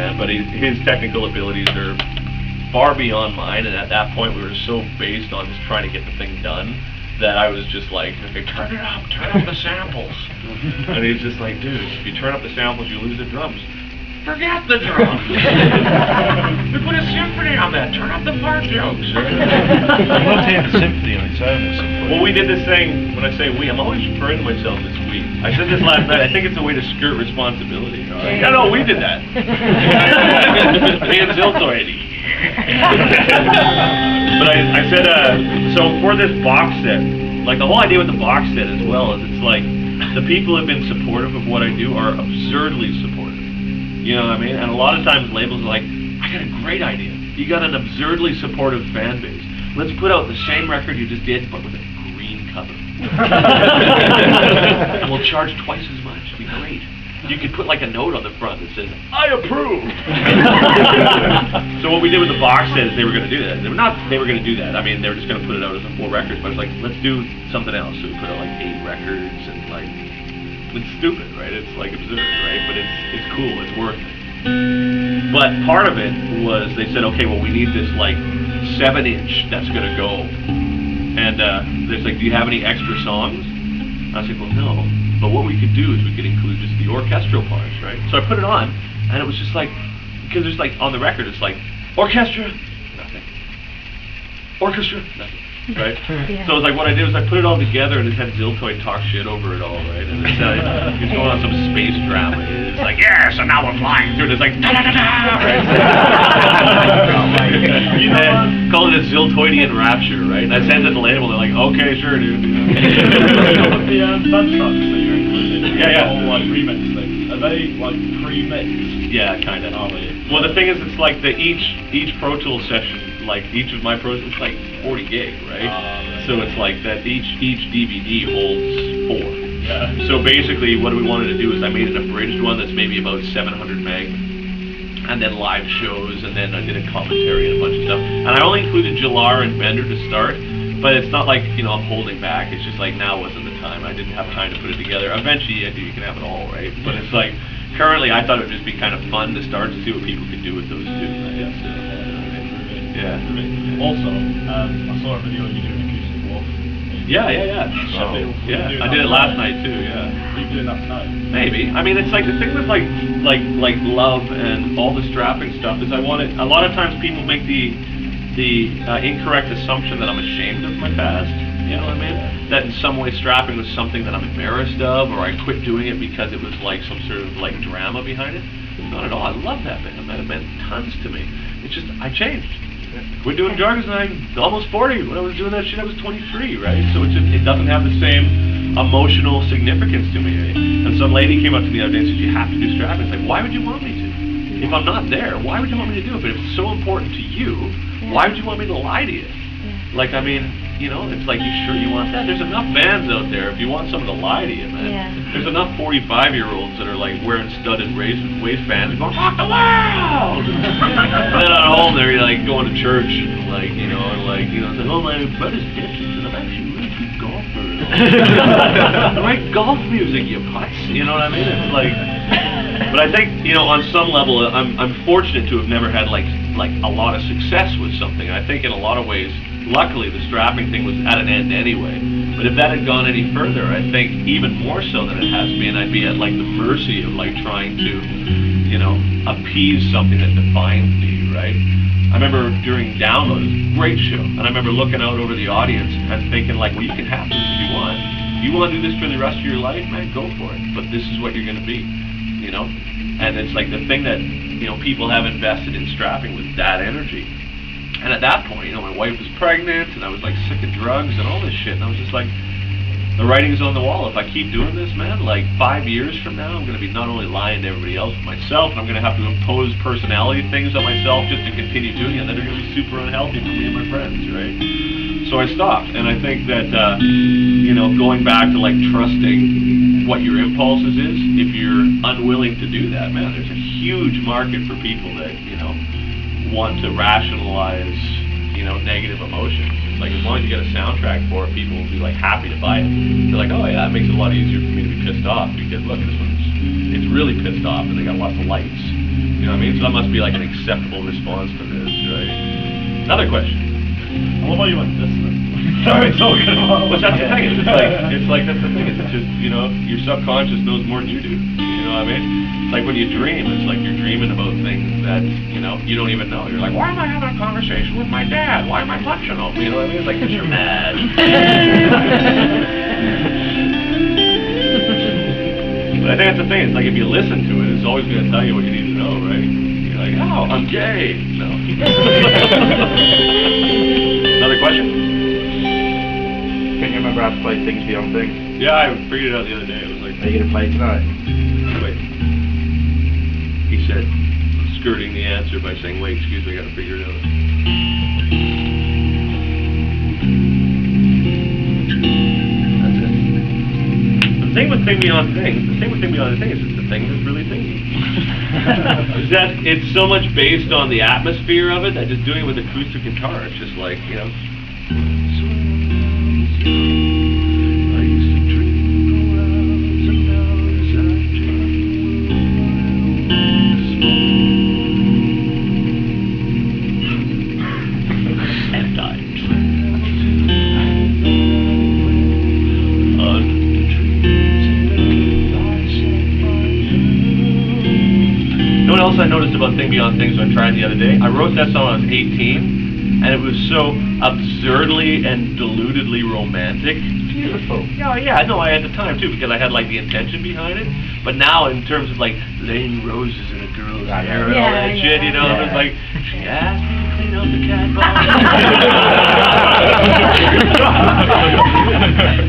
man, but his technical abilities are far beyond mine, and at that point we were so based on just trying to get the thing done that I was just like, okay, turn up the samples. And he's just like, dude, if you turn up the samples, you lose the drums. Forget the drums. We put a symphony on that. Turn up the fart jokes. I'd love to hear the symphony on its own at some point. Well, we did this thing, when I say we, I'm always referring to myself as we. I said this last night, I think it's a way to skirt responsibility. Yeah, no, we did that. Me and Ziltoid. But I said, so for this box set, like the whole idea with the box set as well is it's like, the people who have been supportive of what I do are absurdly supportive. You know what I mean? And a lot of times labels are like, I got a great idea. You got an absurdly supportive fan base. Let's put out the same record you just did, but with a green cover. And we'll charge twice as much. It'd be great. You could put like a note on the front that says, I approve. So what we did with the box set is they were going to do that. They were going to do that. I mean, they were just going to put it out as a 4 records, but I was like, let's do something else. So we put out like 8 records and like, it's stupid, right? It's like absurd, right? But it's cool, it's worth it. But part of it was they said, okay, well we need this like 7-inch that's gonna go. And they're like, do you have any extra songs? I was like, well no. But what we could do is we could include just the orchestral parts, right? So I put it on, and it was just like, because there's like on the record it's like orchestra, nothing. Orchestra, nothing. Right? Yeah. So it was like what I did was I put it all together and just had Ziltoid talk shit over it all, right? And it's going on some space drama. It's like, yeah, so now we're flying through. And it's like, da-da-da-da, right? You know, call it a Ziltoidian rapture, right? And I sent it to the label. They're like, okay, sure, dude. The band tracks that you're including, yeah. all like remix things, are they like pre-mixed? Yeah, kind of. Well, the thing is, it's like each Pro Tools session, like each of my Pro Tools, it's like 40 gig, right? So it's like that each DVD holds 4. Yeah. So basically, what we wanted to do is I made an abridged one that's maybe about 700 meg, and then live shows, and then I did a commentary and a bunch of stuff. And I only included Jalar and Bender to start, but it's not like, you know, I'm holding back. It's just like now wasn't the time. I didn't have time to put it together. Eventually, you can have it all, right? But it's like, currently, I thought it would just be kind of fun to start to see what people could do with those two. Yeah. Also, I saw a video of you doing acoustic wolf. Yeah. Sheffield. Yeah, I did it last night too. Yeah. Are you doing that tonight? Maybe. I mean, it's like the thing with like love and all the strapping stuff is I want it. A lot of times people make the incorrect assumption that I'm ashamed of my past. You know what I mean? That in some way strapping was something that I'm embarrassed of, or I quit doing it because it was like some sort of like drama behind it. Not at all. I love that band. That meant tons to me. It's just I changed. Quit doing drugs and I'm almost 40. When I was doing that shit, I was 23, right? So it doesn't have the same emotional significance to me. Right? And some lady came up to me the other day and said, you have to do strapping. It's like, why would you want me to? If I'm not there, why would you want me to do it? But if it's so important to you, why would you want me to lie to you? Like, I mean, you know, it's like, you sure you want that? There's enough bands out there if you want someone to lie to you, man. Yeah. There's enough 45-year-olds that are like wearing studded waistbands and going, rock the world! And then at home they're like going to church and like, you know, it's like, oh, my brother's dead, and I'm actually a really good golfer. Write golf music, you putz. You know what I mean? It's like, but I think, you know, on some level, I'm fortunate to have never had like a lot of success with something. I think in a lot of ways, luckily, the strapping thing was at an end anyway. But if that had gone any further, I think even more so than it has been, I'd be at like the mercy of like trying to, you know, appease something that defined me, right? I remember during Download, it was a great show, and I remember looking out over the audience and thinking like, well, you can have this if you want. You want to do this for the rest of your life, man, go for it. But this is what you're going to be, you know? And it's like the thing that, you know, people have invested in strapping with that energy. And at that point, you know, my wife was pregnant, and I was like sick of drugs and all this shit, and I was just like, the writing's on the wall. If I keep doing this, man, like 5 years from now, I'm going to be not only lying to everybody else but myself, and I'm going to have to impose personality things on myself just to continue doing it, and then they're going to be super unhealthy for me and my friends, right? So I stopped, and I think that, you know, going back to like trusting what your impulses is, if you're unwilling to do that, man, there's a huge market for people that, you know, want to rationalize negative emotions. It's like, as long as you get a soundtrack for it, people will be like happy to buy it. They're like, oh yeah, it makes it a lot easier for me to be pissed off, because look, it's really pissed off and they got lots of lights. You know what I mean? So that must be like an acceptable response to this, right? Another question. What about you like this then? Sorry, so good. But that's the thing. It's like that's the thing. It's just, your subconscious knows more than you do. You know what I mean? It's like when you dream. It's like you're dreaming about things that you don't even know. You're like, why am I having a conversation with my dad? Why am I punching him? You know what I mean? It's like, 'cause you're mad. But I think that's the thing. It's like, if you listen to it, it's always going to tell you what you need to know, right? You're like, oh, I'm gay. No. Another question? Can you remember how to play Things Beyond Things? Yeah, I figured it out the other day. It was like, Are you going to play it tonight? wait. He said, skirting the answer by saying, wait, excuse me, I got to figure it out. That's it. The thing with Thing Beyond Things, is it's the thing that's really thingy. Is that it's so much based on the atmosphere of it that just doing it with acoustic guitar, it's just like, I noticed about Thing Beyond Things when I tried the other day. I wrote that song when I was 18, and it was so absurdly and deludedly romantic. Beautiful. Yeah, no, I had the time too, because I had like the intention behind it. But now, in terms of like laying roses in a girl's hair and all that shit, it was like, she asked me to clean out the cat box.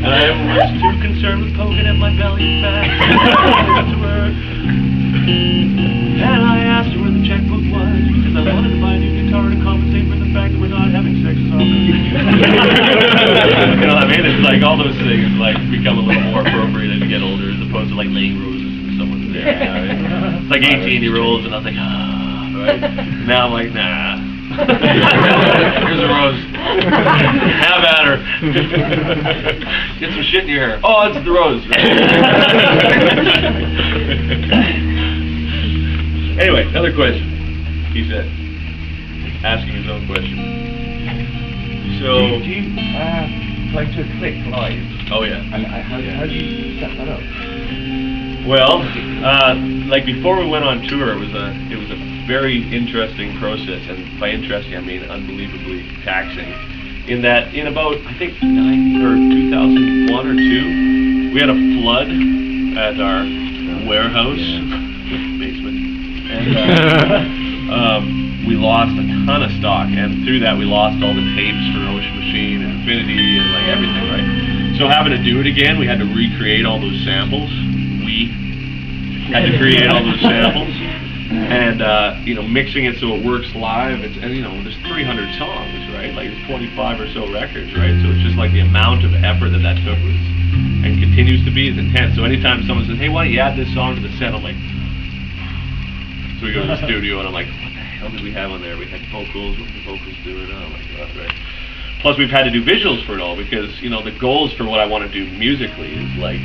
I was too concerned with poking at my belly fat. And I asked her where the checkbook was, because I wanted to buy a new guitar to compensate for the fact that we're not having sex as often. You know what I mean? It's like all those things like become a little more appropriate as you get older, as opposed to like laying roses in someone's hair. You know, right? It's like 18-year-olds, and I was like, right? Now I'm like, nah. Here's a rose. Have at her. Get some shit in your hair. Oh, it's the rose. Anyway, another question. He said, asking his own question. So, Do you play to a click live? oh yeah. And how do you set that up? Well, like before we went on tour, it was a very interesting process, and by interesting I mean unbelievably taxing. In that, in about I think 2001 or 2, we had a flood at our warehouse basement. And we lost a ton of stock, and through that we lost all the tapes for Ocean Machine and Infinity and like everything, right? So having to do it again, we had to recreate all those samples. We had to create all those samples, and mixing it so it works live. There's 300 songs, right? Like there's 25 or so records, right? So it's just like the amount of effort that took was, and continues to be, is intense. So anytime someone says, hey, why don't you add this song to the set, I'm like, so we go to the studio, and I'm like, what the hell did we have on there? We had vocals. What did the vocals do? Oh my god, right? Plus, we've had to do visuals for it all, because the goals for what I want to do musically is like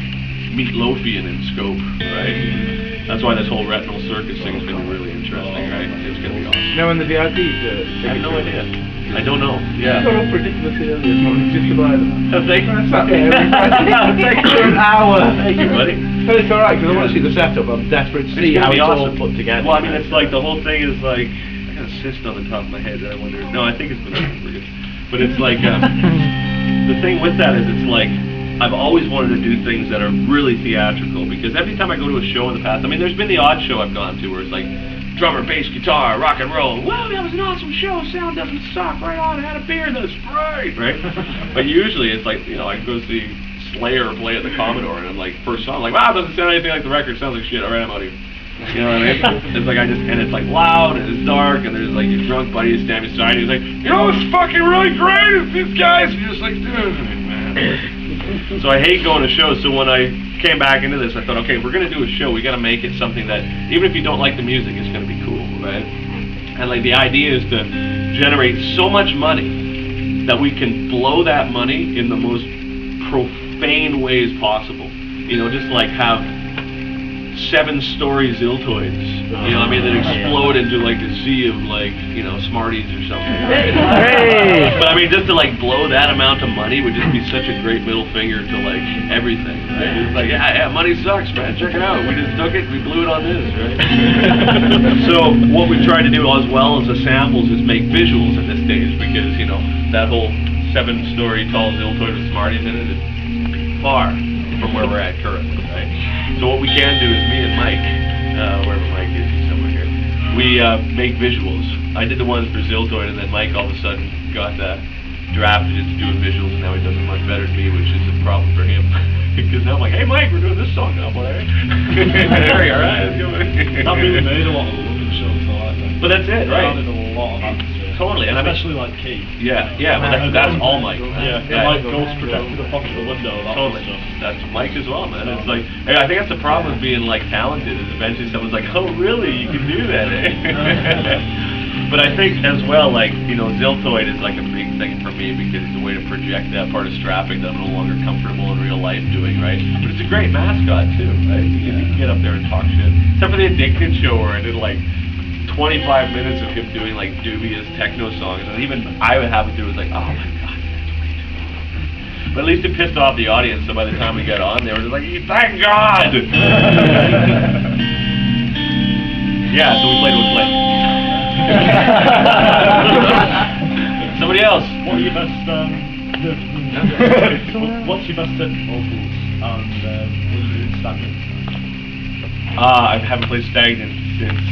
Meatloafian in scope, right? That's why this whole retinal circus thing is going to be really interesting, right? It's going to be awesome. When the VIPs I have no idea. I don't know. Yeah. Got up ridiculously early this morning just to buy them. Have they? I sat there for an hour. Thank you, buddy. But it's alright, because I want to see the setup. I'm desperate to see how it's all put together. Well, I mean, it's like the whole thing is like, I got a cyst on the top of my head that I wonder. No, I think it's been but it's like, the thing with that is it's like, I've always wanted to do things that are really theatrical, because every time I go to a show in the past, I mean, there's been the odd show I've gone to where it's like, drummer, bass, guitar, rock and roll. Wow, that was an awesome show. Sound doesn't suck. Right on. I had a beer. That's great, right? But usually it's like, I go see Slayer play at the Commodore, and I'm like, first song, like, wow, it doesn't sound anything like the record. Sounds like shit. All right, I'm out of here. You know what I mean? It's like and it's like loud, and it's dark, and there's like your drunk buddy is standing beside you. He's like, it's fucking really great. It's these guys. You're just like, dude, man. So I hate going to shows. So when I came back into this, I thought, okay, if we're gonna do a show, we gotta make it something that, even if you don't like the music, it's gonna be cool, right? And like the idea is to generate so much money that we can blow that money in the most profane ways possible. You know, just like have 7-story Ziltoids, you know what I mean, that explode into like a sea of like, you know, Smarties or something. Hey! But I mean, just to like blow that amount of money would just be such a great middle finger to like everything, right? It's like, yeah, money sucks, man, check it out. We just took it, we blew it on this, right? So what we tried to do as well as the samples is make visuals at this stage, because, you know, that whole 7-story tall Ziltoid with Smarties in it is far from where we're at currently, right? So what we can do is me and Mike, wherever Mike is, he's somewhere here, we make visuals. I did the ones for Ziltoid, and then Mike all of a sudden got drafted into doing visuals, and now he does it much better than me, which is a problem for him. Because now I'm like, hey Mike, we're doing this song now, boy. Very alright, let's go. That really made a lot of the London shows, though, I think. But that's it, It right? added a lot of atmosphere. Totally, and I mean, especially like Keith. yeah, but that's all Mike. Yeah, like ghost projected up onto the window, that Totally. stuff. That's Mike as well, man. It's like, hey, I think that's the problem with being like talented, is eventually someone's like, oh really, you can do that, eh? But I think as well, like, you know, Ziltoid is like a big thing for me, because it's a way to project that part of strapping that I'm no longer comfortable in real life doing, right? But it's a great mascot too, right? Because you can get up there and talk shit. Except for the Addicted show where I did like 25 minutes of him doing like dubious techno songs, and even I would have to do it like, oh my god, that's way too long. But at least it pissed off the audience, so by the time we got on, they were just like, thank God! Yeah, so we played with Flint. Somebody else. What are your best, what's your best vocals, and what are you doing stagnant? I haven't played Stagnant since